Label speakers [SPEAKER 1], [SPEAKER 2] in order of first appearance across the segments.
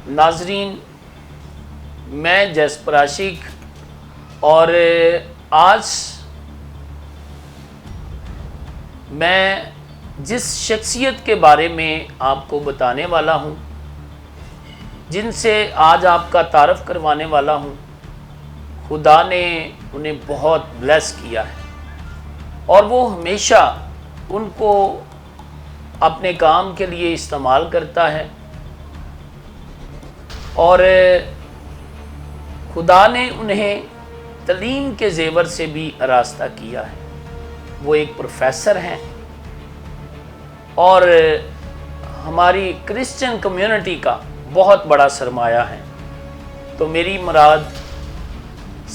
[SPEAKER 1] ناظرین، میں جیسپر عاشق اور آج میں جس شخصیت کے بارے میں آپ کو بتانے والا ہوں، جن سے آج آپ کا تعارف کروانے والا ہوں، خدا نے انہیں بہت بلیس کیا ہے اور وہ ہمیشہ ان کو اپنے کام کے لیے استعمال کرتا ہے، اور خدا نے انہیں تعلیم کے زیور سے بھی آراستہ کیا ہے۔ وہ ایک پروفیسر ہیں اور ہماری کرسچن کمیونٹی کا بہت بڑا سرمایہ ہے۔ تو میری مراد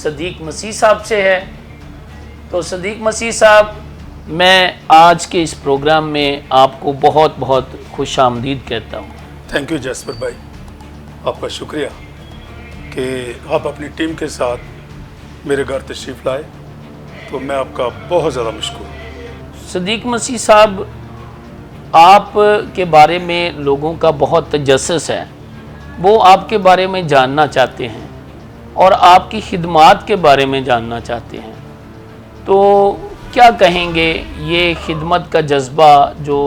[SPEAKER 1] صدیق مسیح صاحب سے ہے۔ تو صدیق مسیح صاحب، میں آج کے اس پروگرام میں آپ کو بہت بہت خوش آمدید کہتا ہوں۔
[SPEAKER 2] تھینک یو جیسپر بھائی، آپ کا شکریہ کہ آپ اپنی ٹیم کے ساتھ میرے گھر تشریف لائے، تو میں آپ کا بہت زیادہ مشکور ہوں۔
[SPEAKER 1] صدیق مسیح صاحب، آپ کے بارے میں لوگوں کا بہت تجسس ہے، وہ آپ کے بارے میں جاننا چاہتے ہیں اور آپ کی خدمات کے بارے میں جاننا چاہتے ہیں۔ تو کیا کہیں گے، یہ خدمت کا جذبہ جو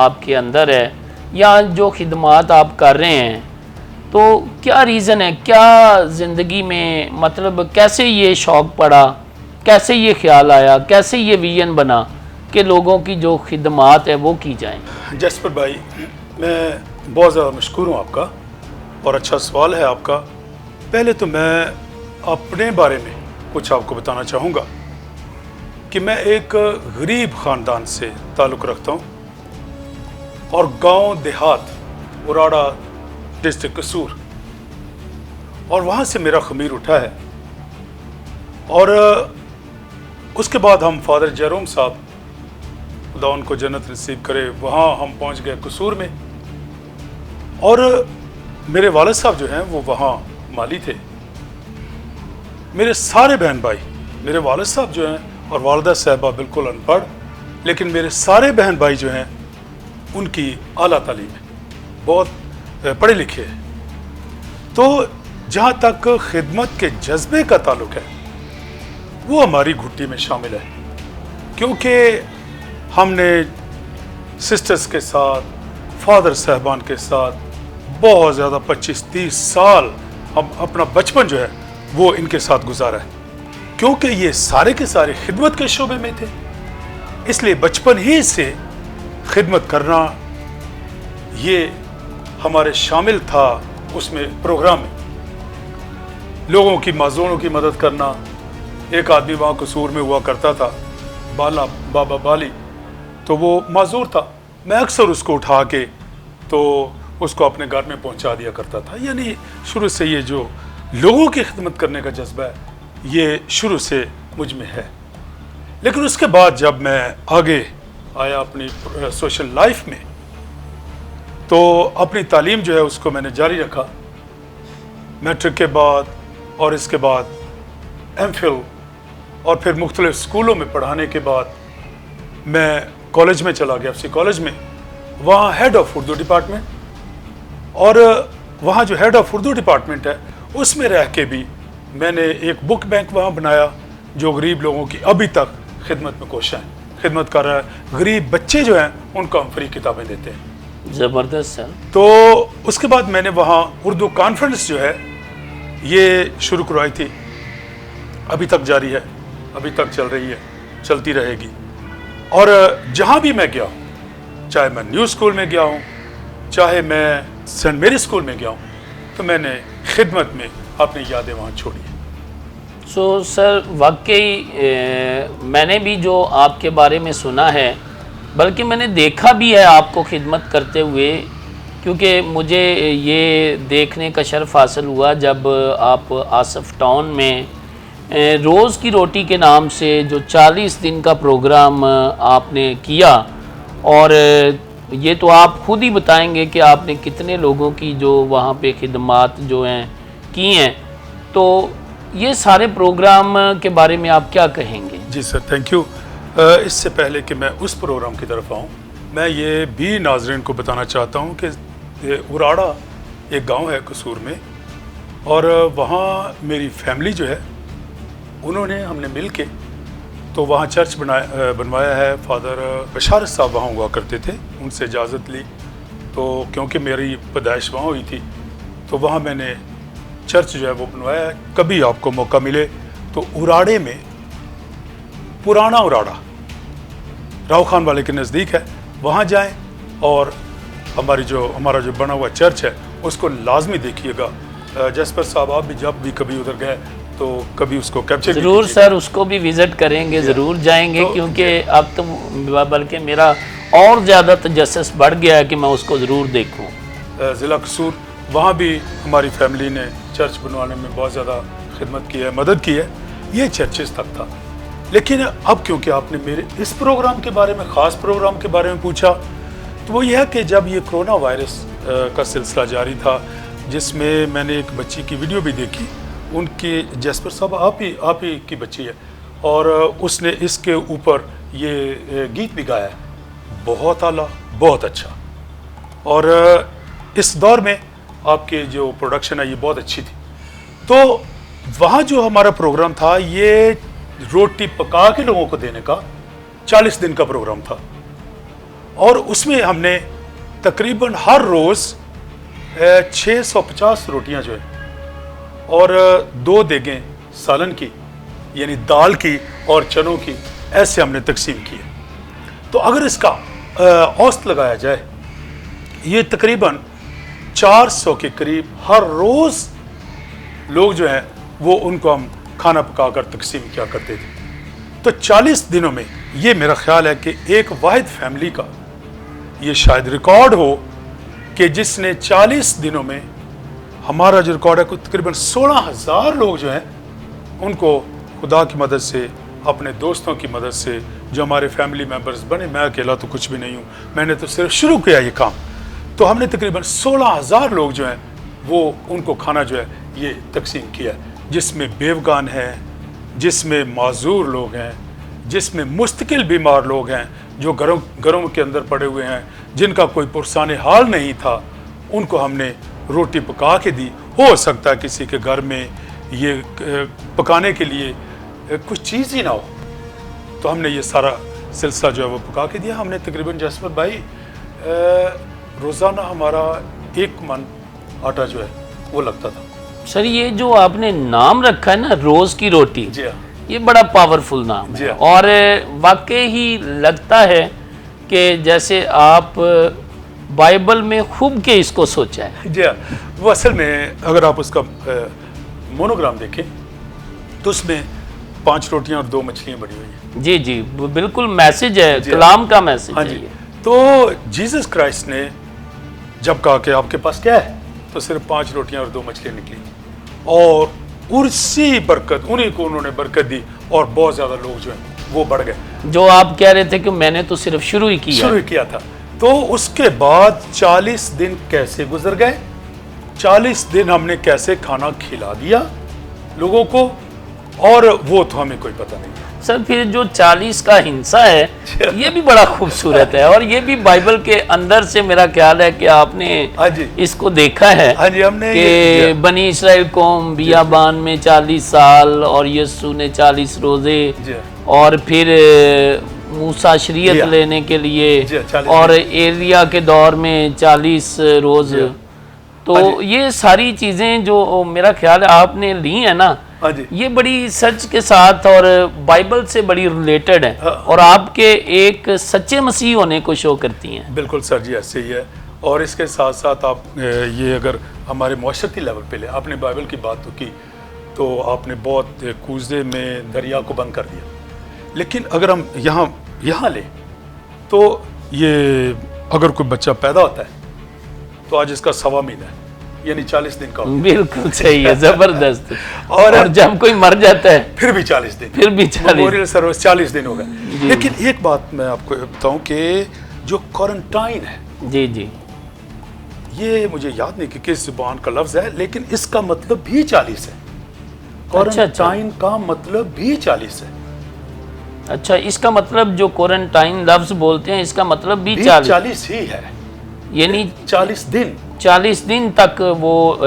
[SPEAKER 1] آپ کے اندر ہے یا جو خدمات آپ کر رہے ہیں، تو کیا ریزن ہے، کیا زندگی میں مطلب کیسے یہ شوق پڑا، کیسے یہ خیال آیا، کیسے یہ ویژن بنا کہ لوگوں کی جو خدمات ہے وہ کی جائیں؟
[SPEAKER 2] جیسپر بھائی، میں بہت زیادہ مشکور ہوں آپ کا، اور اچھا سوال ہے آپ کا۔ پہلے تو میں اپنے بارے میں کچھ آپ کو بتانا چاہوں گا کہ میں ایک غریب خاندان سے تعلق رکھتا ہوں، اور گاؤں دیہات اراڑا ڈسٹرکٹ قصور، اور وہاں سے میرا خمیر اٹھا ہے۔ اور اس کے بعد ہم فادر جیروم صاحب، خدا ان کو جنت نصیب کرے، وہاں ہم پہنچ گئے قصور میں، اور میرے والد صاحب جو ہیں وہ وہاں مالی تھے۔ میرے سارے بہن بھائی، میرے والد صاحب جو ہیں اور والدہ صاحبہ بالکل ان پڑھ، لیکن میرے سارے بہن بھائی جو ہیں ان کی اعلیٰ تعلیم ہے، بہت پڑھے لکھے ہیں۔ تو جہاں تک خدمت کے جذبے کا تعلق ہے، وہ ہماری گھٹی میں شامل ہے، کیونکہ ہم نے سسٹرز کے ساتھ، فادر صاحبان کے ساتھ بہت زیادہ 25-30 سال ہم اپنا بچپن جو ہے وہ ان کے ساتھ گزارا ہے، کیونکہ یہ سارے کے سارے خدمت کے شعبے میں تھے، اس لیے بچپن ہی سے خدمت کرنا یہ ہمارے شامل تھا اس میں پروگرام میں۔ لوگوں کی معذوروں کی مدد کرنا، ایک آدمی وہاں قصور میں ہوا کرتا تھا، بالا بابا بالی، تو وہ معذور تھا، میں اکثر اس کو اٹھا کے تو اس کو اپنے گھر میں پہنچا دیا کرتا تھا۔ یعنی شروع سے یہ جو لوگوں کی خدمت کرنے کا جذبہ ہے، یہ شروع سے مجھ میں ہے۔ لیکن اس کے بعد جب میں آگے آیا اپنی سوشل لائف میں، تو اپنی تعلیم جو ہے اس کو میں نے جاری رکھا۔ میٹرک کے بعد اور اس کے بعد ایم فل، اور پھر مختلف اسکولوں میں پڑھانے کے بعد میں کالج میں چلا گیا، ایف سی کالج میں، وہاں ہیڈ آف اردو ڈپارٹمنٹ، اور وہاں جو ہیڈ آف اردو ڈپارٹمنٹ ہے اس میں رہ کے بھی میں نے ایک بک بینک وہاں بنایا جو غریب لوگوں کی ابھی تک خدمت میں کوشاں ہیں، خدمت کر رہا ہے۔ غریب بچے جو ہیں ان کو ہم فری کتابیں دیتے ہیں۔
[SPEAKER 1] زبردست ہے۔
[SPEAKER 2] تو اس کے بعد میں نے وہاں اردو کانفرنس جو ہے یہ شروع کروائی تھی، ابھی تک جاری ہے، ابھی تک چل رہی ہے، چلتی رہے گی۔ اور جہاں بھی میں گیا ہوں، چاہے میں نیو اسکول میں گیا ہوں، چاہے میں سینٹ میری اسکول میں گیا ہوں، تو میں نے خدمت میں اپنی یادیں وہاں چھوڑی ہیں۔
[SPEAKER 1] سر، واقعی میں نے بھی جو آپ کے بارے میں سنا ہے، بلکہ میں نے دیکھا بھی ہے آپ کو خدمت کرتے ہوئے، کیونکہ مجھے یہ دیکھنے کا شرف حاصل ہوا جب آپ آصف ٹاؤن میں روز کی روٹی کے نام سے جو 40 دن کا پروگرام آپ نے کیا، اور یہ تو آپ خود ہی بتائیں گے کہ آپ نے کتنے لوگوں کی جو وہاں پہ خدمات جو ہیں کی ہیں۔ تو یہ سارے پروگرام کے بارے میں آپ کیا کہیں گے؟
[SPEAKER 2] جی سر، تھینک یو۔ اس سے پہلے کہ میں اس پروگرام کی طرف آؤں، میں یہ بھی ناظرین کو بتانا چاہتا ہوں کہ اراڑا ایک گاؤں ہے قصور میں، اور وہاں میری فیملی جو ہے انہوں نے، ہم نے مل کے تو وہاں چرچ بنوایا ہے. فادر بشارت صاحب وہاں ہوا کرتے تھے، ان سے اجازت لی تو کیونکہ میری پیدائش وہاں ہوئی تھی تو وہاں میں نے چرچ جو ہے وہ بنوایا ہے. کبھی آپ کو موقع ملے تو اراڑے میں، پرانا اراڑا راؤ خان والے کے نزدیک ہے، وہاں جائیں اور ہمارا جو بنا ہوا چرچ ہے اس کو لازمی دیکھیے گا. جسپر صاحب آپ بھی جب بھی کبھی ادھر گئے تو کبھی اس کو کیپچر
[SPEAKER 1] ضرور سر، اس کو بھی وزٹ کریں گے، ضرور جائیں گے، کیونکہ اب تو بلکہ میرا اور زیادہ تجسس بڑھ گیا ہے کہ میں اس کو ضرور دیکھوں.
[SPEAKER 2] ضلع قصور وہاں بھی ہماری فیملی نے چرچ بنوانے میں بہت زیادہ خدمت کی ہے، مدد کی ہے. یہ چرچز تک تھا. لیکن اب کیونکہ آپ نے میرے اس پروگرام کے بارے میں، خاص پروگرام کے بارے میں پوچھا، تو وہ یہ ہے کہ جب یہ کرونا وائرس کا سلسلہ جاری تھا، جس میں میں نے ایک بچی کی ویڈیو بھی دیکھی، ان کی جیسپر صاحب آپ ہی کی بچی ہے، اور اس نے اس کے اوپر یہ گیت بھی گایا ہے. بہت اعلیٰ، بہت اچھا. اور اس دور میں آپ کی جو پروڈکشن ہے یہ بہت اچھی تھی. تو وہاں جو ہمارا پروگرام تھا یہ روٹی پکا کے لوگوں کو دینے کا 40 دن کا پروگرام تھا، اور اس میں ہم نے تقریباً ہر روز 650 روٹیاں جو ہیں اور 2 دیگیں سالن کی، یعنی دال کی اور چنوں کی، ایسے ہم نے تقسیم کی ہے. تو اگر اس کا اوسط لگایا جائے، یہ تقریباً 400 کے قریب ہر روز لوگ جو ہیں وہ ان کو ہم کھانا پکا کر تقسیم کیا کرتے تھے. تو 40 دنوں میں یہ میرا خیال ہے کہ ایک واحد فیملی کا یہ شاید ریکارڈ ہو کہ جس نے 40 دنوں میں، ہمارا جو ریکارڈ ہے تقریباً 16,000 لوگ جو ہیں ان کو خدا کی مدد سے، اپنے دوستوں کی مدد سے، جو ہمارے فیملی ممبرز بنے، میں اکیلا تو کچھ بھی نہیں ہوں، میں نے تو صرف شروع کیا یہ کام. تو ہم نے تقریباً 16,000 لوگ جو ہیں وہ ان کو کھانا جو ہے یہ تقسیم کیا ہے، جس میں بیوگان ہیں، جس میں معذور لوگ ہیں، جس میں مستقل بیمار لوگ ہیں، جو گھروں کے اندر پڑے ہوئے ہیں، جن کا کوئی پرسان حال نہیں تھا، ان کو ہم نے روٹی پکا کے دی. ہو سکتا ہے کسی کے گھر میں یہ پکانے کے لیے کچھ چیز ہی نہ ہو، تو ہم نے یہ سارا سلسلہ جو ہے وہ پکا کے دیا. ہم نے تقریباً جسپر بھائی روزانہ ہمارا 1 من آٹا جو ہے وہ لگتا تھا.
[SPEAKER 1] سر یہ جو آپ نے نام رکھا ہے نا، روز کی روٹی،
[SPEAKER 2] جی ہاں،
[SPEAKER 1] یہ بڑا پاورفل نام
[SPEAKER 2] جی
[SPEAKER 1] ہے،
[SPEAKER 2] ہاں.
[SPEAKER 1] اور واقعی ہی لگتا ہے کہ جیسے آپ بائبل میں خوب کے اس کو سوچا ہے.
[SPEAKER 2] جی ہاں. وہ اصل میں اگر آپ اس کا مونوگرام دیکھیں تو اس میں 5 روٹیاں اور 2 مچھلیاں بڑی ہوئی ہیں.
[SPEAKER 1] جی جی بالکل میسج ہے، کلام کا میسج
[SPEAKER 2] ہاں
[SPEAKER 1] ہے
[SPEAKER 2] جی.
[SPEAKER 1] یہ.
[SPEAKER 2] تو جیسس کرائسٹ نے جب کہا کہ آپ کے پاس کیا ہے، تو صرف 5 روٹیاں اور 2 مچھلیاں نکلی، اور اسی برکت انہیں کو انہوں نے برکت دی، اور بہت زیادہ لوگ جو ہیں وہ بڑھ گئے.
[SPEAKER 1] جو آپ کہہ رہے تھے کہ میں نے تو صرف شروع ہی کیا
[SPEAKER 2] تھا. تو اس کے بعد 40 دن کیسے گزر گئے، 40 دن ہم نے کیسے کھانا کھلا دیا لوگوں کو، اور وہ تو ہمیں کوئی پتہ نہیں.
[SPEAKER 1] سر پھر جو 40 کا ہنسا ہے یہ بھی بڑا خوبصورت ہے، اور یہ بھی بائبل کے اندر سے میرا خیال ہے کہ آپ نے اس کو دیکھا ہے کہ بنی اسرائیل قوم بیابان میں 40 سال، اور یسوع نے 40 روزے، اور پھر موسیٰ شریعت لینے کے لیے، اور ایلیا کے دور میں 40 روز. تو یہ ساری چیزیں جو میرا خیال ہے آپ نے لی ہیں نا، یہ بڑی سچ کے ساتھ اور بائبل سے بڑی ریلیٹڈ ہے، اور آپ کے ایک سچے مسیح ہونے کو شو کرتی ہیں.
[SPEAKER 2] بالکل سر جی، ایسے ہی ہے. اور اس کے ساتھ ساتھ آپ یہ اگر ہمارے معاشرتی لیول پہ لیں، آپ نے بائبل کی بات تو کی، تو آپ نے بہت کوزے میں دریا کو بند کر دیا. لیکن اگر ہم یہاں لیں تو یہ اگر کوئی بچہ پیدا ہوتا ہے تو آج اس کا 1.25 مہینہ ہے، یعنی 40 دن کا ہوتا ہے.
[SPEAKER 1] بالکل صحیح ہے، زبردست. اور جب کوئی مر جاتا ہے
[SPEAKER 2] پھر بھی 40 دن،
[SPEAKER 1] پھر بھی 40
[SPEAKER 2] سروس 40 دن ہو گئے. لیکن ایک بات میں آپ کو بتاؤں کہ جو کوارنٹائن ہے،
[SPEAKER 1] جی جی،
[SPEAKER 2] یہ مجھے یاد نہیں کہ کس زبان کا لفظ ہے، لیکن اس کا مطلب بھی 40 ہے. کوارنٹائن کا مطلب بھی 40 ہے.
[SPEAKER 1] اچھا، اس کا مطلب جو کوارنٹائن لفظ بولتے ہیں اس کا مطلب بھی 40
[SPEAKER 2] ہی ہے،
[SPEAKER 1] یعنی
[SPEAKER 2] 40 دن.
[SPEAKER 1] 40 دن تک وہ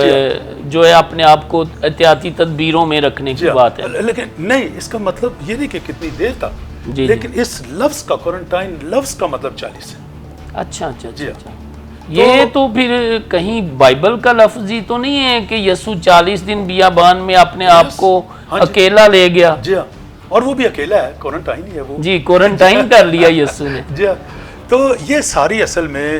[SPEAKER 1] جو ہے اپنے آپ کو احتیاطی تدبیروں میں رکھنے کی بات ہے.
[SPEAKER 2] لیکن نہیں، اس کا مطلب یہ نہیں کہ کتنی دیر تک، لیکن اس لفظ کا کوارنٹائن لفظ کا مطلب 40 ہے.
[SPEAKER 1] اچھا اچھا اچھا. یہ تو پھر کہیں بائبل کا لفظ ہی تو نہیں ہے کہ یسوع 40 دن بیابان میں اپنے آپ کو اکیلا لے گیا؟
[SPEAKER 2] جی ہاں، اور وہ بھی اکیلا ہے، کوارنٹائن ہی ہے وہ.
[SPEAKER 1] جی، کوارنٹائن کر لیا یسوع نے.
[SPEAKER 2] جی ہاں. تو یہ ساری اصل میں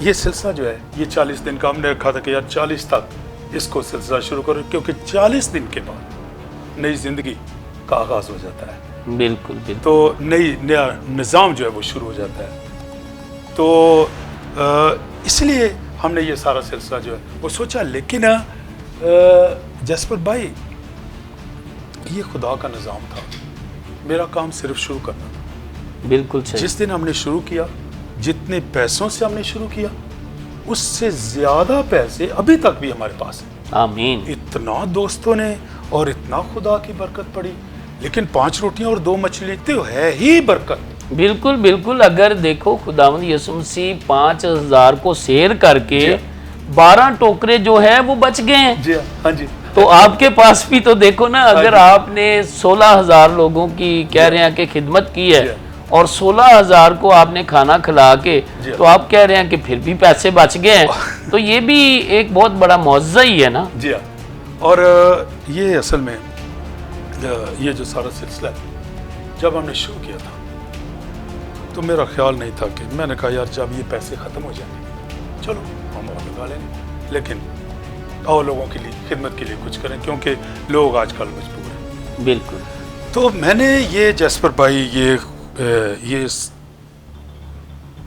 [SPEAKER 2] یہ سلسلہ جو ہے یہ 40 دن کا ہم نے رکھا تھا کہ یار 40 تک اس کو سلسلہ شروع کرو، کیونکہ 40 دن کے بعد نئی زندگی کا آغاز ہو جاتا ہے.
[SPEAKER 1] بالکل بالکل.
[SPEAKER 2] تو نیا نظام جو ہے وہ شروع ہو جاتا ہے. تو اس لیے ہم نے یہ سارا سلسلہ جو ہے وہ سوچا. لیکن جسپر بھائی، یہ خدا کا نظام تھا، میرا کام صرف شروع کرنا تھا.
[SPEAKER 1] بالکل صحیح.
[SPEAKER 2] جس دن ہم نے شروع کیا، جتنے پیسوں سے ہم نے شروع کیا، اس سے زیادہ پیسے ابھی تک بھی ہمارے پاس ہیں.
[SPEAKER 1] آمین.
[SPEAKER 2] اتنا دوستوں نے اور اتنا خدا کی برکت پڑی. لیکن 5 روٹیاں اور 2 مچھلی تو ہے ہی برکت.
[SPEAKER 1] بالکل بالکل. اگر دیکھو خداوند یسوع مسیح 5000 کو سیر کر کے 12 ٹوکرے جو ہے وہ بچ گئے ہیں.
[SPEAKER 2] جی ہاں جی.
[SPEAKER 1] تو آپ کے پاس بھی تو دیکھو نا، اگر آپ نے 16000 لوگوں کی کہہ رہے ہیں کہ خدمت کی ہے اور 16000 کو آپ نے کھانا کھلا کے، تو آپ کہہ رہے ہیں کہ پھر بھی پیسے بچ گئے ہیں. تو یہ بھی ایک بہت بڑا معجزہ ہی ہے نا.
[SPEAKER 2] جی ہاں. اور یہ اصل میں یہ جو سارا سلسلہ ہے، جب ہم نے شروع کیا تھا تو میرا خیال نہیں تھا کہ میں نے کہا یار جب یہ پیسے ختم ہو جائیں گے چلو ہم اور لگا لیں گے، لیکن اور لوگوں کے لیے خدمت کے لیے کچھ کریں، کیونکہ لوگ آج کل مجبور ہیں.
[SPEAKER 1] بالکل.
[SPEAKER 2] تو میں نے یہ جسپر بھائی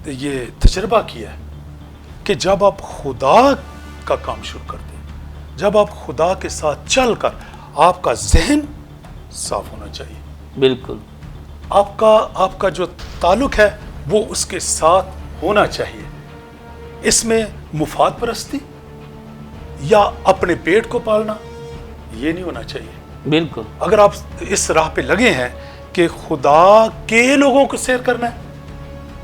[SPEAKER 2] یہ تجربہ کیا ہے کہ جب آپ خدا کا کام شروع کرتے ہیں، جب آپ خدا کے ساتھ چل کر، آپ کا ذہن صاف ہونا چاہیے.
[SPEAKER 1] بالکل.
[SPEAKER 2] آپ کا جو تعلق ہے وہ اس کے ساتھ ہونا چاہیے. اس میں مفاد پرستی یا اپنے پیٹ کو پالنا یہ نہیں ہونا چاہیے.
[SPEAKER 1] بالکل.
[SPEAKER 2] اگر آپ اس راہ پہ لگے ہیں کہ خدا کے لوگوں کو سیر کرنا ہے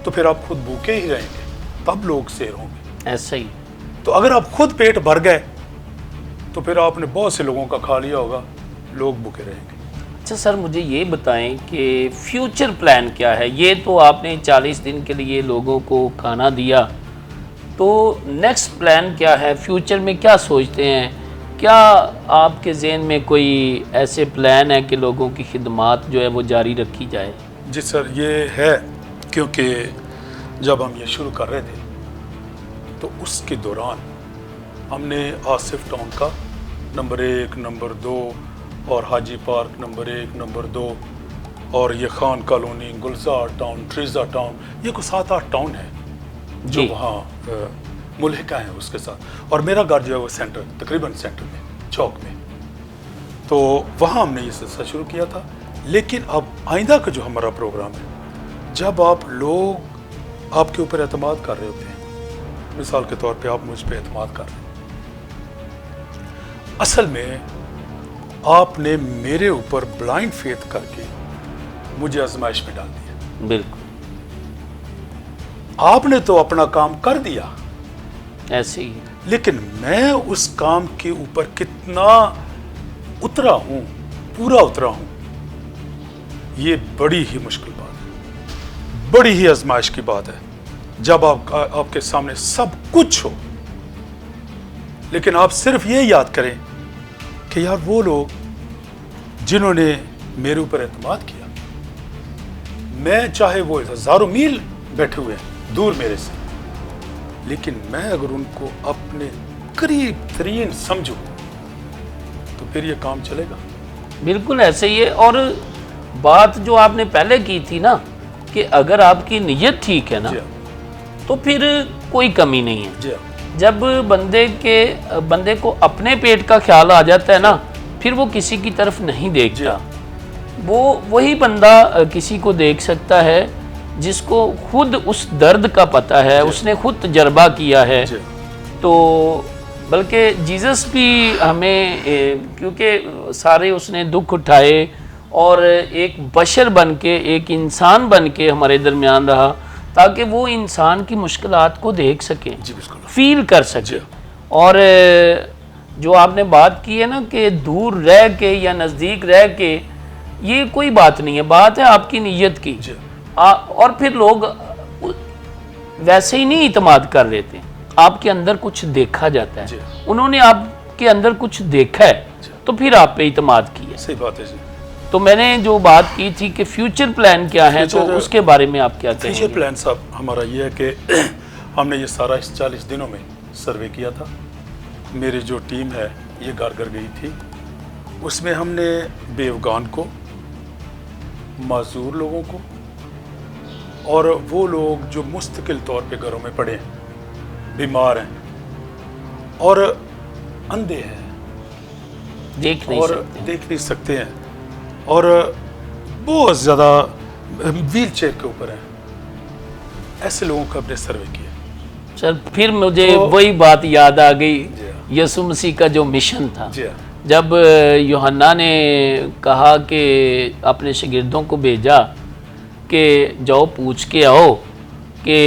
[SPEAKER 2] تو پھر آپ خود بھوکے ہی رہیں گے، تب لوگ سیر ہوں گے.
[SPEAKER 1] ایسا ہی.
[SPEAKER 2] تو اگر آپ خود پیٹ بھر گئے تو پھر آپ نے بہت سے لوگوں کا کھا لیا ہوگا، لوگ بھوکے رہیں گے.
[SPEAKER 1] اچھا سر، مجھے یہ بتائیں کہ فیوچر پلان کیا ہے؟ یہ تو آپ نے 40 دن کے لیے لوگوں کو کھانا دیا، تو نیکسٹ پلان کیا ہے؟ فیوچر میں کیا سوچتے ہیں؟ کیا آپ کے ذہن میں کوئی ایسے پلان ہے کہ لوگوں کی خدمات جو ہے وہ جاری رکھی جائے؟
[SPEAKER 2] جی سر، یہ ہے کیونکہ جب ہم یہ شروع کر رہے تھے تو اس کے دوران ہم نے آصف ٹاؤن کا نمبر 1، نمبر 2 اور حاجی پارک نمبر 1، نمبر 2 اور یہ خان کالونی، گلزار ٹاؤن، ٹریزا ٹاؤن، یہ کوئی 7-8 ٹاؤن ہیں جو وہاں ملحقہ ہیں اس کے ساتھ. اور میرا گھر جو ہے وہ سینٹر، تقریباً سینٹر میں، چوک میں. تو وہاں ہم نے یہ سلسلہ شروع کیا تھا. لیکن اب آئندہ کا جو ہمارا پروگرام ہے، جب لوگ آپ کے اوپر اعتماد کر رہے ہوتے ہیں، مثال کے طور پہ آپ مجھ پہ اعتماد کر رہے ہیں، اصل میں آپ نے میرے اوپر بلائنڈ فیتھ کر کے مجھے آزمائش میں ڈال دیا.
[SPEAKER 1] بالکل.
[SPEAKER 2] آپ نے تو اپنا کام کر دیا،
[SPEAKER 1] ایسے ہی.
[SPEAKER 2] لیکن میں اس کام کے اوپر کتنا اترا ہوں، پورا اترا ہوں، یہ بڑی ہی مشکل بات ہے، بڑی ہی آزمائش کی بات ہے. جب آپ کے سامنے سب کچھ ہو، لیکن آپ صرف یہ یاد کریں کہ یار وہ لوگ جنہوں نے میرے اوپر اعتماد کیا، میں چاہے وہ 1000 میل بیٹھے ہوئے ہیں دور میرے سے، لیکن میں اگر ان کو اپنے قریب ترین سمجھوں تو پھر یہ کام چلے گا.
[SPEAKER 1] بالکل ایسے ہی ہے. اور بات جو آپ نے پہلے کی تھی نا کہ اگر آپ کی نیت ٹھیک ہے نا تو پھر کوئی کمی نہیں ہے.
[SPEAKER 2] جی
[SPEAKER 1] جب بندے کو اپنے پیٹ کا خیال آ جاتا ہے نا، پھر وہ کسی کی طرف نہیں دیکھتا. وہی بندہ کسی کو دیکھ سکتا ہے جس کو خود اس درد کا پتہ ہے، اس نے خود تجربہ کیا ہے. تو بلکہ جیزس بھی ہمیں، کیونکہ سارے اس نے دکھ اٹھائے اور ایک بشر بن کے، ایک انسان بن کے ہمارے درمیان رہا، تاکہ وہ انسان کی مشکلات کو دیکھ سکیں،
[SPEAKER 2] جی بالکل
[SPEAKER 1] فیل کر سکیں.
[SPEAKER 2] جی.
[SPEAKER 1] اور جو آپ نے بات کی ہے نا کہ دور رہ کے یا نزدیک رہ کے، یہ کوئی بات نہیں ہے، بات ہے آپ کی نیت کی.
[SPEAKER 2] جی.
[SPEAKER 1] اور پھر لوگ ویسے ہی نہیں اعتماد کر لیتے، آپ کے اندر کچھ دیکھا جاتا ہے.
[SPEAKER 2] جی.
[SPEAKER 1] انہوں نے آپ کے اندر کچھ دیکھا ہے تو پھر آپ پہ اعتماد کیا.
[SPEAKER 2] صحیح بات ہے جی.
[SPEAKER 1] تو میں نے جو بات کی تھی کہ فیوچر پلان کیا ہے، تو اس کے بارے میں آپ کیا کہیں
[SPEAKER 2] فیوچر
[SPEAKER 1] گے؟
[SPEAKER 2] پلان صاحب ہمارا یہ ہے کہ ہم نے یہ سارا اس 40 دنوں میں سروے کیا تھا. میری جو ٹیم ہے یہ گھر گھر گئی تھی. اس میں ہم نے بے افغان کو، معذور لوگوں کو، اور وہ لوگ جو مستقل طور پہ گھروں میں پڑے ہیں، بیمار ہیں اور اندھے ہیں
[SPEAKER 1] دیکھ نہیں
[SPEAKER 2] اور
[SPEAKER 1] سکتے.
[SPEAKER 2] دیکھ نہیں سکتے ہیں اور بہت زیادہ ویل چیئر کے اوپر ہیں، ایسے لوگوں کا ہم نے سروے کیا.
[SPEAKER 1] چل پھر مجھے
[SPEAKER 2] تو
[SPEAKER 1] وہی بات یاد آ گئی،
[SPEAKER 2] جی
[SPEAKER 1] یسوع مسیح کا جو مشن تھا.
[SPEAKER 2] جی
[SPEAKER 1] جب یوحنا نے کہا کہ اپنے شاگردوں کو بھیجا کہ جاؤ پوچھ کے آؤ کہ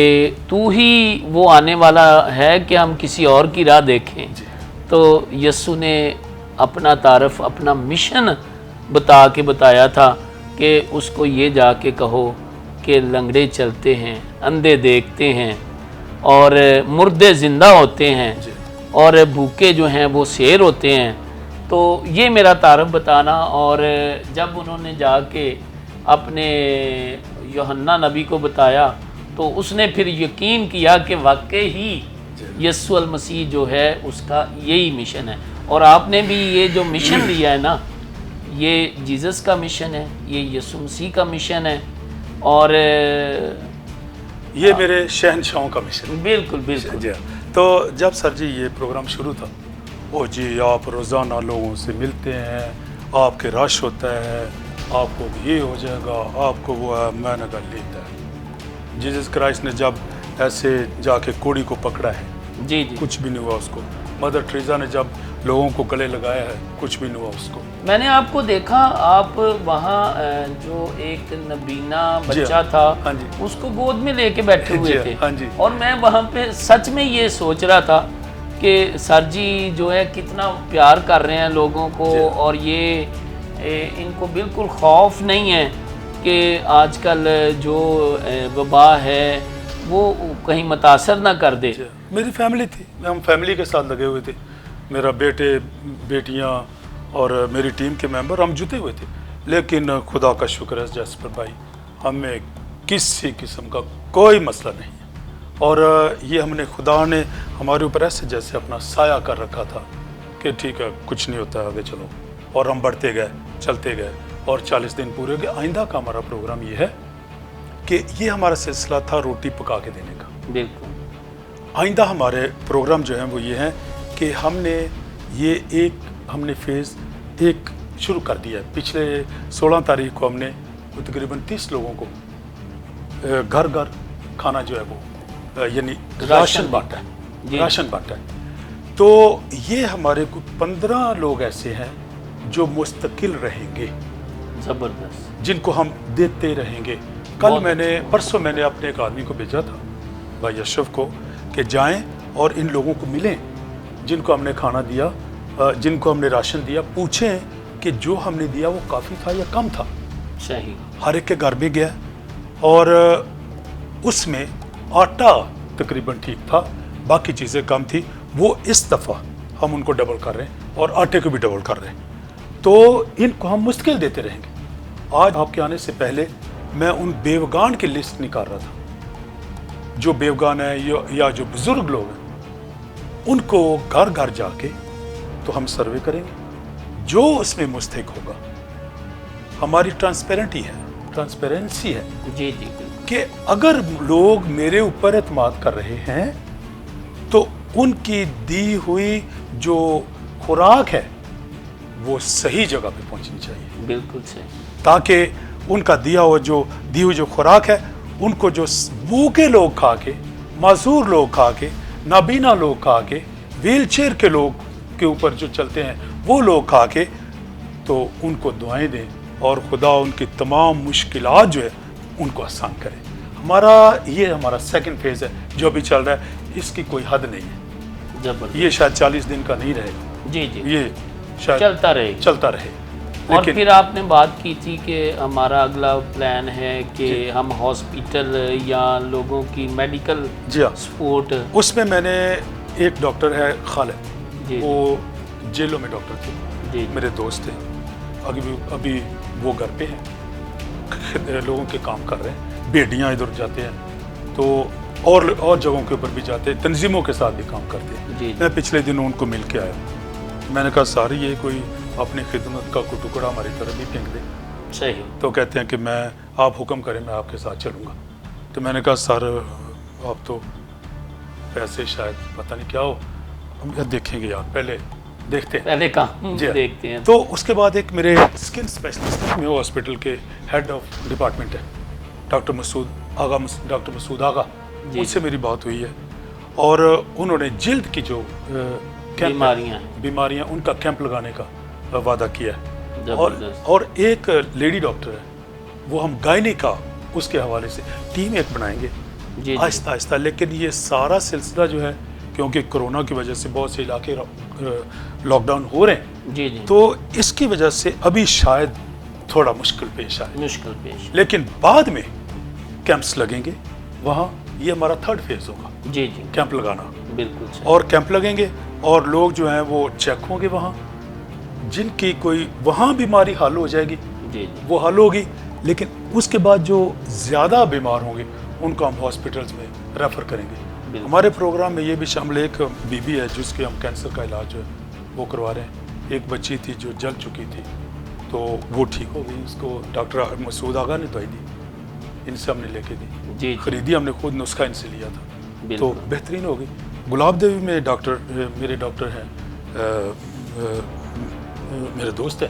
[SPEAKER 1] تو ہی وہ آنے والا ہے کہ ہم کسی اور کی راہ دیکھیں،
[SPEAKER 2] جی
[SPEAKER 1] تو یسوع نے اپنا تعارف، اپنا مشن بتا کے بتایا تھا کہ اس کو یہ جا کے کہو کہ لنگڑے چلتے ہیں، اندھے دیکھتے ہیں اور مردے زندہ ہوتے ہیں
[SPEAKER 2] جی
[SPEAKER 1] اور بھوکے جو ہیں وہ سیر ہوتے ہیں. تو یہ میرا تعارف بتانا. اور جب انہوں نے جا کے اپنے یوحنا نبی کو بتایا تو اس نے پھر یقین کیا کہ واقعی ہی یسوع المسیح جو ہے اس کا یہی مشن ہے. اور آپ نے بھی یہ جو مشن لیا ہے نا، یہ جیزس کا مشن ہے، یہ یسوع مسیح کا مشن ہے. اور
[SPEAKER 2] یہ میرے شہنشاہوں کا مشن.
[SPEAKER 1] بالکل بالکل.
[SPEAKER 2] جی تو جب سر جی یہ پروگرام شروع تھا، او جی آپ روزانہ لوگوں سے ملتے ہیں، آپ کے رش ہوتا ہے، آپ کو یہ ہو جائے گا، آپ کو وہ ہے. میں نے کہا لیتا ہے جیزس کرائسٹ نے جب ایسے جا کے کوڑی کو پکڑا ہے،
[SPEAKER 1] جی جی.
[SPEAKER 2] کچھ بھی نہیں ہوا اس کو. مدر ٹریزا نے جب لوگوں کو گلے لگایا ہے، کچھ بھی نہیں ہوا اس کو.
[SPEAKER 1] میں نے آپ کو دیکھا، آپ وہاں جو ایک نبینا بچہ تھا
[SPEAKER 2] ہاں جی.
[SPEAKER 1] اس کو گود میں لے کے بیٹھے ہوئے
[SPEAKER 2] جی
[SPEAKER 1] تھے.
[SPEAKER 2] ہاں جی.
[SPEAKER 1] اور میں وہاں پہ سچ میں یہ سوچ رہا تھا کہ سر جی جو ہے کتنا پیار کر رہے ہیں لوگوں کو،
[SPEAKER 2] جی.
[SPEAKER 1] اور یہ ان کو بالکل خوف نہیں ہے کہ آج کل جو وبا ہے وہ کہیں متاثر نہ کر دے.
[SPEAKER 2] میری فیملی تھی، ہم فیملی کے ساتھ لگے ہوئے تھے. میرا بیٹے، بیٹیاں اور میری ٹیم کے ممبر، ہم جتے ہوئے تھے. لیکن خدا کا شکر ہے جاسپر بھائی، ہمیں کسی قسم کا کوئی مسئلہ نہیں ہے. اور یہ ہم نے، خدا نے ہمارے اوپر ایسے جیسے اپنا سایہ کر رکھا تھا کہ ٹھیک ہے کچھ نہیں ہوتا، آگے چلو. اور ہم بڑھتے گئے، چلتے گئے، اور 40 دن پورے ہو گئے. آئندہ کا ہمارا پروگرام یہ ہے کہ یہ ہمارا سلسلہ تھا روٹی پکا کے دینے کا.
[SPEAKER 1] بالکل.
[SPEAKER 2] آئندہ ہمارے پروگرام جو ہیں وہ یہ ہیں کہ ہم نے فیز ایک شروع کر دیا ہے. پچھلے 16 تاریخ کو ہم نے تقریباً 30 لوگوں کو گھر گھر کھانا جو ہے وہ یعنی راشن بانٹا ہے.
[SPEAKER 1] جی.
[SPEAKER 2] راشن بانٹا ہے. تو یہ ہمارے کو 15 لوگ ایسے ہیں جو مستقل رہیں گے،
[SPEAKER 1] زبردست.
[SPEAKER 2] جن کو ہم دیتے رہیں گے. کل پرسوں میں نے اپنے ایک آدمی کو بھیجا تھا، بھائی اشرف کو، کہ جائیں اور ان لوگوں کو ملیں جن کو ہم نے کھانا دیا، جن کو ہم نے راشن دیا. پوچھیں کہ جو ہم نے دیا وہ کافی تھا یا کم تھا.
[SPEAKER 1] صحیح.
[SPEAKER 2] ہر ایک کے گھر میں گیا اور اس میں آٹا تقریباً ٹھیک تھا، باقی چیزیں کم تھی. وہ اس دفعہ ہم ان کو ڈبل کر رہے ہیں اور آٹے کو بھی ڈبل کر رہے ہیں. تو ان کو ہم مستقل دیتے رہیں گے. آج آپ کے آنے سے پہلے میں ان بیوگان کی لسٹ نکال رہا تھا، جو بیوگان ہیں یا جو بزرگ لوگ ہیں، ان کو گھر گھر جا کے تو ہم سروے کریں گے. جو اس میں مستحق ہوگا، ہماری ٹرانسپیرنسی ہے
[SPEAKER 1] جی جی بالکل.
[SPEAKER 2] کہ اگر لوگ میرے اوپر اعتماد کر رہے ہیں تو ان کی دی ہوئی جو خوراک ہے وہ صحیح جگہ پہ پہنچنی چاہیے.
[SPEAKER 1] بالکل صحیح.
[SPEAKER 2] تاکہ ان کا دی ہوئی جو خوراک ہے، ان کو جو بھوکے لوگ کھا کے، معذور لوگ کھا کے، نابینا لوگ کھا کے، ویل چیئر کے لوگ کے اوپر جو چلتے ہیں وہ لوگ کھا کے، تو ان کو دعائیں دیں اور خدا ان کی تمام مشکلات جو ہے ان کو آسان کرے. ہمارا یہ ہمارا سیکنڈ فیز ہے جو ابھی چل رہا ہے، اس کی کوئی حد نہیں ہے،
[SPEAKER 1] زبردست.
[SPEAKER 2] یہ شاید 40 دن کا نہیں رہے گا،
[SPEAKER 1] جی جی
[SPEAKER 2] یہ شاید
[SPEAKER 1] چلتا رہے گا.
[SPEAKER 2] چلتا رہے.
[SPEAKER 1] اور
[SPEAKER 2] لیکن
[SPEAKER 1] پھر آپ نے بات کی تھی کہ ہمارا اگلا پلان ہے کہ ہم ہاسپیٹل یا لوگوں کی میڈیکل
[SPEAKER 2] جی ہاں،
[SPEAKER 1] سپورٹ.
[SPEAKER 2] اس میں میں نے ایک ڈاکٹر ہے خالد،
[SPEAKER 1] جی
[SPEAKER 2] وہ جیلوں میں ڈاکٹر تھے،
[SPEAKER 1] جی
[SPEAKER 2] میرے دوست تھے، ابھی وہ گھر پہ ہیں، لوگوں کے کام کر رہے ہیں، بیٹیاں ادھر جاتے ہیں تو اور جگہوں کے اوپر بھی جاتے ہیں، تنظیموں کے ساتھ بھی کام کرتے ہیں.
[SPEAKER 1] جی
[SPEAKER 2] میں پچھلے دنوں ان کو مل کے آیا، میں نے کہا سر یہ کوئی اپنی خدمت کا کوئی ٹکڑا ہماری طرف بھی پھینک دے.
[SPEAKER 1] صحیح.
[SPEAKER 2] تو کہتے ہیں کہ آپ حکم کریں میں آپ کے ساتھ چلوں گا. تو میں نے کہا سر آپ تو پیسے شاید پتہ نہیں کیا ہو، ہم دیکھیں گے یار، پہلے دیکھتے ہیں.
[SPEAKER 1] پہلے کام
[SPEAKER 2] جی ہاں.
[SPEAKER 1] دیکھتے ہیں.
[SPEAKER 2] تو اس کے بعد ایک میرے اسکن اسپیشلسٹ میں ہاسپٹل کے ہیڈ آف ڈپارٹمنٹ ہے ڈاکٹر مسعود آغا،
[SPEAKER 1] جی.
[SPEAKER 2] ان سے میری بات ہوئی ہے اور انہوں نے جلد کی جو بیماریاں ان کا کیمپ لگانے کا وعدہ کیا ہے. اور ایک لیڈی ڈاکٹر ہے، وہ ہم گائنی کا اس کے حوالے سے ٹیم ایک بنائیں گے آہستہ آہستہ. لیکن یہ سارا سلسلہ جو ہے کیونکہ کرونا کی وجہ سے بہت سے علاقے لاک ڈاؤن ہو رہے ہیں،
[SPEAKER 1] جی جی
[SPEAKER 2] تو اس کی وجہ سے ابھی شاید تھوڑا مشکل پیش آئے، لیکن بعد میں کیمپس لگیں گے وہاں. یہ ہمارا 3rd فیز ہوگا،
[SPEAKER 1] جی جی
[SPEAKER 2] کیمپ لگانا.
[SPEAKER 1] بالکل.
[SPEAKER 2] اور کیمپ لگیں گے اور لوگ جو ہیں وہ چیک ہوں گے وہاں، جن کی کوئی وہاں بیماری حل ہو جائے گی
[SPEAKER 1] جی
[SPEAKER 2] وہ حل ہوگی. لیکن اس کے بعد جو زیادہ بیمار ہوں گے ان کو ہم ہاسپٹلز میں ریفر کریں گے. ہمارے پروگرام میں یہ بھی شامل ہے، ایک بی بی ہے جس کے ہم کینسر کا علاج جو ہے وہ کروا رہے ہیں. ایک بچی تھی جو جل چکی تھی تو وہ ٹھیک ہو گئی، اس کو ڈاکٹر مسعود آغا نے دوائی دی، ان سے ہم نے لے کے دی،
[SPEAKER 1] جی
[SPEAKER 2] خریدی، ہم نے خود نسخہ ان سے لیا تھا تو
[SPEAKER 1] بالکل.
[SPEAKER 2] بہترین ہو گئی. گلاب دیوی میں میرے ڈاکٹر ہیں، میرے دوست ہیں،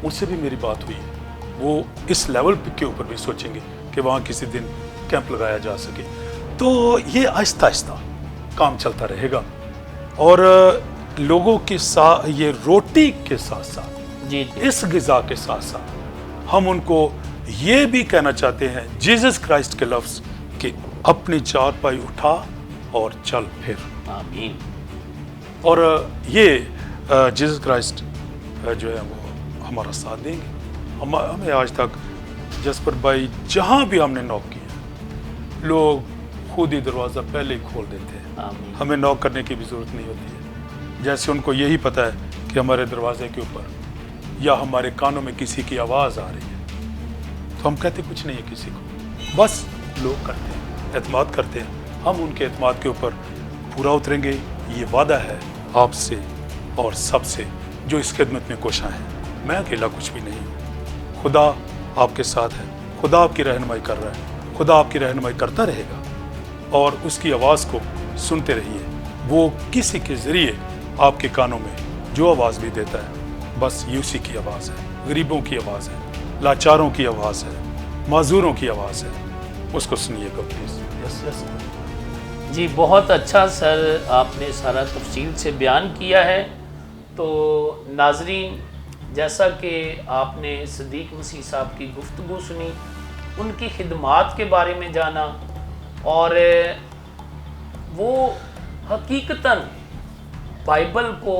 [SPEAKER 2] ان سے بھی میری بات ہوئی ہے. وہ اس لیول کے اوپر بھی سوچیں گے کہ وہاں کسی دن کیمپ لگایا جا سکے. تو یہ آہستہ آہستہ کام چلتا رہے گا اور لوگوں کے ساتھ یہ روٹی کے ساتھ ساتھ
[SPEAKER 1] جی
[SPEAKER 2] اس غذا کے ساتھ ساتھ ہم ان کو یہ بھی کہنا چاہتے ہیں جیزس کرائسٹ کے لفظ کہ اپنی چارپائی اٹھا اور چل پھر.
[SPEAKER 1] آمین.
[SPEAKER 2] اور یہ جیزس کرائسٹ جو ہے وہ ہمارا ساتھ دیں گے. ہمیں آج تک جسپر بھائی جہاں بھی ہم نے نوک کیا لوگ خود ہی دروازہ پہلے ہی کھول دیتے ہیں.
[SPEAKER 1] آمین.
[SPEAKER 2] ہمیں نوک کرنے کی بھی ضرورت نہیں ہوتی ہے. جیسے ان کو یہی پتہ ہے کہ ہمارے دروازے کے اوپر یا ہمارے کانوں میں کسی کی آواز آ رہی ہے تو ہم کہتے کچھ نہیں ہے کسی کو، بس لوگ کرتے ہیں، اعتماد کرتے ہیں. ہم ان کے اعتماد کے اوپر پورا اتریں گے. یہ وعدہ ہے آپ سے اور سب سے جو اس خدمت میں کوشاں ہیں. میں اکیلا کچھ بھی نہیں ہوں، خدا آپ کے ساتھ ہے، خدا آپ کی رہنمائی کر رہا ہے، خدا آپ کی رہنمائی کرتا رہے گا اور اس کی آواز کو سنتے رہیے. وہ کسی کے ذریعے آپ کے کانوں میں جو آواز بھی دیتا ہے بس یہ اسی کی آواز ہے، غریبوں کی آواز ہے، لاچاروں کی آواز ہے، معذوروں کی آواز ہے. اس کو سنیے گا پلیز.
[SPEAKER 1] جی بہت اچھا سر، آپ نے سارا تفصیل سے بیان کیا ہے. تو ناظرین، جیسا کہ آپ نے صدیق مسیح صاحب کی گفتگو سنی، ان کی خدمات کے بارے میں جانا، اور وہ حقیقتاً بائبل کو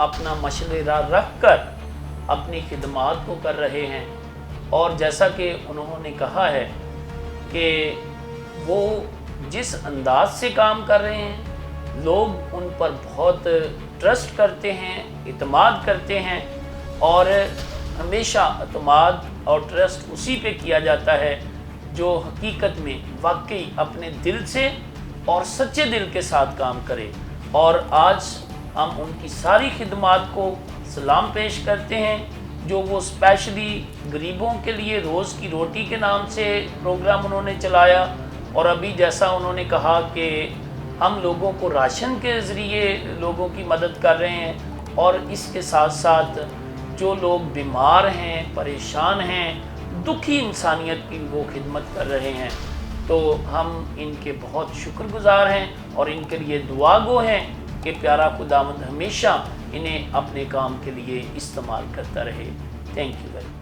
[SPEAKER 1] اپنا مشعل راہ رکھ کر اپنی خدمات کو کر رہے ہیں. اور جیسا کہ انہوں نے کہا ہے کہ وہ جس انداز سے کام کر رہے ہیں لوگ ان پر بہت ٹرسٹ کرتے ہیں، اعتماد کرتے ہیں، اور ہمیشہ اعتماد اور ٹرسٹ اسی پہ کیا جاتا ہے جو حقیقت میں واقعی اپنے دل سے اور سچے دل کے ساتھ کام کرے. اور آج ہم ان کی ساری خدمات کو سلام پیش کرتے ہیں جو وہ اسپیشلی غریبوں کے لیے روز کی روٹی کے نام سے پروگرام انہوں نے چلایا. اور ابھی جیسا انہوں نے کہا کہ ہم لوگوں کو راشن کے ذریعے لوگوں کی مدد کر رہے ہیں، اور اس کے ساتھ ساتھ جو لوگ بیمار ہیں، پریشان ہیں، دکھی انسانیت کی وہ خدمت کر رہے ہیں. تو ہم ان کے بہت شکر گزار ہیں اور ان کے لیے دعا گو ہیں کہ پیارا خداوند ہمیشہ انہیں اپنے کام کے لیے استعمال کرتا رہے. Thank you very much.